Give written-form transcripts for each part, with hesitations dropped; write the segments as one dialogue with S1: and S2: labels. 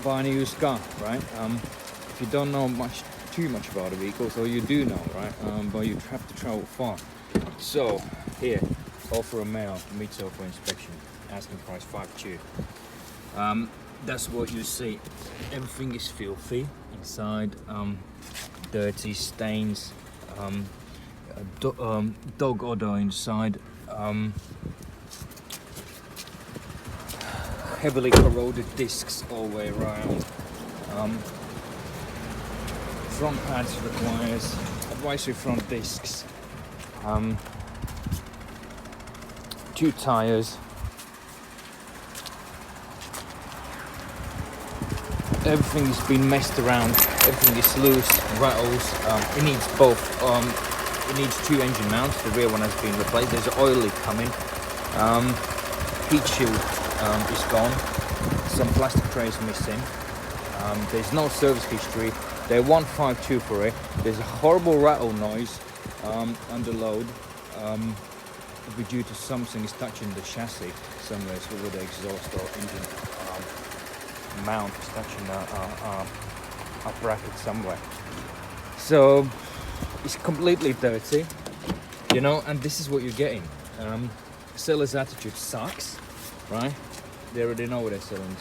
S1: buying a used car, right? If you don't know too much about the vehicles, or you do know, right? But you have to travel far. So here, offer a male meets offer inspection, asking price 5.2. That's what you see. Everything is filthy inside, dirty stains, dog odor inside, heavily corroded discs all the way around. Front pads requires advisory front discs, 2 tires. Everything has been messed around, everything is loose, rattles. It needs both. It needs 2 engine mounts. The rear one has been replaced. There's an oil leak coming. Heat shield is gone. Some plastic trays missing. There's no service history. They want 5.2 for it. There's a horrible rattle noise under load. It'll be due to something is touching the chassis somewhere, so with the exhaust or engine mount is touching a bracket somewhere. So it's completely dirty, you know, and this is what you're getting. Seller's attitude sucks, right? They already know what they're selling.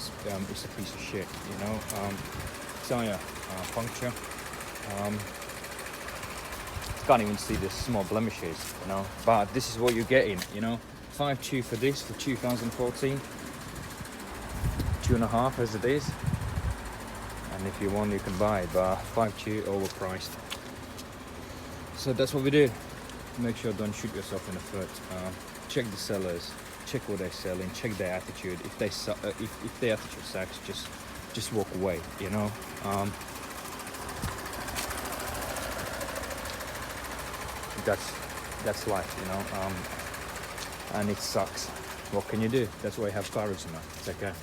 S1: It's a piece of shit, you know. Tire puncture. Can't even see the small blemishes, you know. But this is what you're getting, you know. 5.2 for this for 2014. 2.5 as it is. And if you want, you can buy it, but 5.2 overpriced. So that's what we do. Make sure don't shoot yourself in the foot. Check the sellers, check what they're selling, check their attitude. If they if their attitude sucks, just walk away, you know. That's life, you know. And it sucks. What can you do? That's why I have CarExamer. Take care.